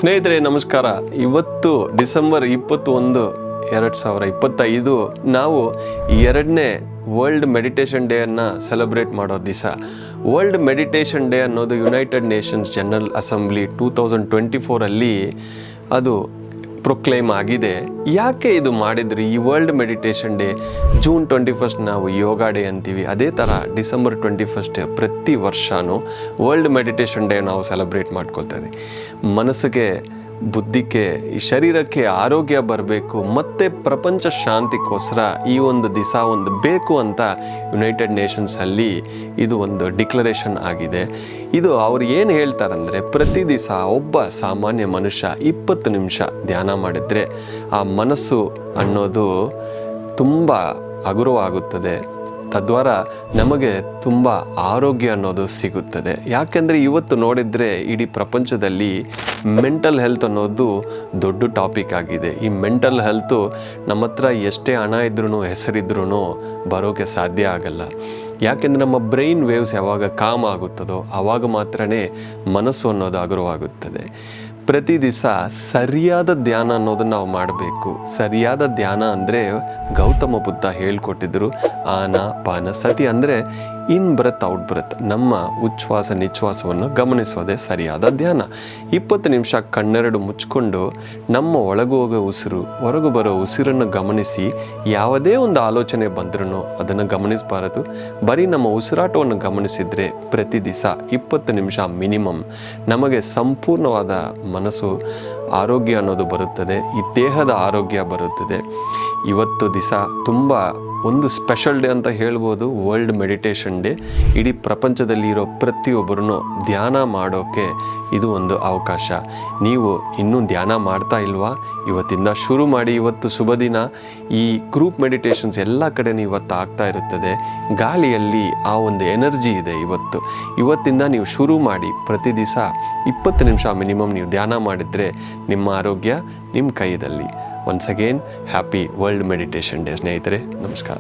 ಸ್ನೇಹಿತರೆ ನಮಸ್ಕಾರ. ಇವತ್ತು ಡಿಸೆಂಬರ್ 21, 2025 ನಾವು 2ನೇ ವರ್ಲ್ಡ್ ಮೆಡಿಟೇಷನ್ ಡೇ ಅನ್ನು ಸೆಲೆಬ್ರೇಟ್ ಮಾಡೋ ದಿವಸ. ವರ್ಲ್ಡ್ ಮೆಡಿಟೇಷನ್ ಡೇ ಅನ್ನೋದು ಯುನೈಟೆಡ್ ನೇಷನ್ಸ್ ಜನರಲ್ ಅಸೆಂಬ್ಲಿ 2024 ಅದು ಪ್ರೊಕ್ಲೈಮ್ ಆಗಿದೆ. ಯಾಕೆ ಇದು ಮಾಡಿದ್ರಿ? ಈ ವರ್ಲ್ಡ್ ಮೆಡಿಟೇಷನ್ ಡೇ ಜೂನ್ 21 ನಾವು ಯೋಗ ಡೇ ಅಂತೀವಿ. ಅದೇ ಥರ ಡಿಸೆಂಬರ್ 21 ಪ್ರತಿ ವರ್ಷವೂ ವರ್ಲ್ಡ್ ಮೆಡಿಟೇಷನ್ ಡೇ ನಾವು ಸೆಲೆಬ್ರೇಟ್ ಮಾಡ್ಕೊಳ್ತಾ ಇದ್ದೀವಿ. ಮನಸ್ಸಿಗೆ, ಬುದ್ಧಿಗೆ, ಈ ಶರೀರಕ್ಕೆ ಆರೋಗ್ಯ ಬರಬೇಕು ಮತ್ತು ಪ್ರಪಂಚ ಶಾಂತಿಗೋಸ್ಕರ ಈ ಒಂದು ದಿವಸ ಒಂದು ಬೇಕು ಅಂತ ಯುನೈಟೆಡ್ ನೇಷನ್ಸಲ್ಲಿ ಇದು ಒಂದು ಡಿಕ್ಲರೇಷನ್ ಆಗಿದೆ. ಇದು ಅವ್ರು ಏನು ಹೇಳ್ತಾರಂದರೆ, ಪ್ರತಿ ದಿವಸ ಒಬ್ಬ ಸಾಮಾನ್ಯ ಮನುಷ್ಯ 20 ನಿಮಿಷ ಧ್ಯಾನ ಮಾಡಿದರೆ ಆ ಮನಸ್ಸು ಅನ್ನೋದು ತುಂಬ ಹಗುರವಾಗುತ್ತದೆ. ತದ್ವಾರ ನಮಗೆ ತುಂಬ ಆರೋಗ್ಯ ಅನ್ನೋದು ಸಿಗುತ್ತದೆ. ಯಾಕೆಂದರೆ ಇವತ್ತು ನೋಡಿದರೆ ಇಡೀ ಪ್ರಪಂಚದಲ್ಲಿ ಮೆಂಟಲ್ ಹೆಲ್ತ್ ಅನ್ನೋದು ದೊಡ್ಡ ಟಾಪಿಕ್ ಆಗಿದೆ. ಈ ಮೆಂಟಲ್ ಹೆಲ್ತು ನಮ್ಮ ಹತ್ರ ಎಷ್ಟೇ ಹಣ ಇದ್ರೂ ಹೆಸರಿದ್ರೂ ಬರೋಕ್ಕೆ ಸಾಧ್ಯ ಆಗಲ್ಲ. ಯಾಕೆಂದರೆ ನಮ್ಮ ಬ್ರೈನ್ ವೇವ್ಸ್ ಯಾವಾಗ ಕಾಮ್ ಆಗುತ್ತದೋ ಆವಾಗ ಮಾತ್ರನೇ ಮನಸ್ಸು ಅನ್ನೋದು ಹಗುರವಾಗುತ್ತದೆ. ಪ್ರತಿ ದಿವಸ ಸರಿಯಾದ ಧ್ಯಾನ ಅನ್ನೋದನ್ನು ನಾವು ಮಾಡಬೇಕು. ಸರಿಯಾದ ಧ್ಯಾನ ಅಂದರೆ ಗೌತಮ ಬುದ್ಧ ಹೇಳ್ಕೊಟ್ಟಿದ್ರು ಆನಾಪಾನಸತಿ, ಅಂದರೆ ಇನ್ ಬ್ರೆತ್ ಔಟ್ ಬ್ರೆತ್, ನಮ್ಮ ಉಚ್ಛ್ವಾಸ ನಿಶ್ವಾಸವನ್ನು ಗಮನಿಸೋದೇ ಸರಿಯಾದ ಧ್ಯಾನ. 20 ನಿಮಿಷ ಕಣ್ಣೆರಡು ಮುಚ್ಕೊಂಡು ನಮ್ಮ ಒಳಗು ಹೋಗೋ ಉಸಿರು, ಹೊರಗು ಬರೋ ಉಸಿರನ್ನು ಗಮನಿಸಿ, ಯಾವುದೇ ಒಂದು ಆಲೋಚನೆ ಬಂದ್ರೂ ಅದನ್ನು ಗಮನಿಸಬಾರದು. ಬರೀ ನಮ್ಮ ಉಸಿರಾಟವನ್ನು ಗಮನಿಸಿದರೆ ಪ್ರತಿ ದಿವಸ 20 ನಿಮಿಷ ಮಿನಿಮಮ್ ನಮಗೆ ಸಂಪೂರ್ಣವಾದ ಮನಸ್ಸು ಆರೋಗ್ಯ ಅನ್ನೋದು ಬರುತ್ತದೆ. ಈ ದೇಹದ ಆರೋಗ್ಯ ಬರುತ್ತದೆ. ಇವತ್ತು ದಿವಸ ತುಂಬ ಒಂದು ಸ್ಪೆಷಲ್ ಡೇ ಅಂತ ಹೇಳ್ಬೋದು, ವರ್ಲ್ಡ್ ಮೆಡಿಟೇಷನ್ ಡೇ. ಇಡೀ ಪ್ರಪಂಚದಲ್ಲಿ ಇರೋ ಪ್ರತಿಯೊಬ್ಬರೂ ಧ್ಯಾನ ಮಾಡೋಕ್ಕೆ ಇದು ಒಂದು ಅವಕಾಶ. ನೀವು ಇನ್ನೂ ಧ್ಯಾನ ಮಾಡ್ತಾ ಇಲ್ವಾ? ಇವತ್ತಿಂದ ಶುರು ಮಾಡಿ. ಇವತ್ತು ಶುಭ ದಿನ. ಈ ಗ್ರೂಪ್ ಮೆಡಿಟೇಷನ್ಸ್ ಎಲ್ಲ ಕಡೆ ಇವತ್ತು ಆಗ್ತಾ ಇರುತ್ತದೆ. ಗಾಳಿಯಲ್ಲಿ ಆ ಒಂದು ಎನರ್ಜಿ ಇದೆ. ಇವತ್ತಿಂದ ನೀವು ಶುರು ಮಾಡಿ. ಪ್ರತಿ ದಿವಸ 20 ನಿಮಿಷ ಮಿನಿಮಮ್ ನೀವು ಧ್ಯಾನ ಮಾಡಿದರೆ ನಿಮ್ಮ ಆರೋಗ್ಯ ನಿಮ್ಮ ಕೈಯಲ್ಲಿ. Once again happy world meditation day ಸ್ನೇಹಿತರೆ. ನಮಸ್ಕಾರ.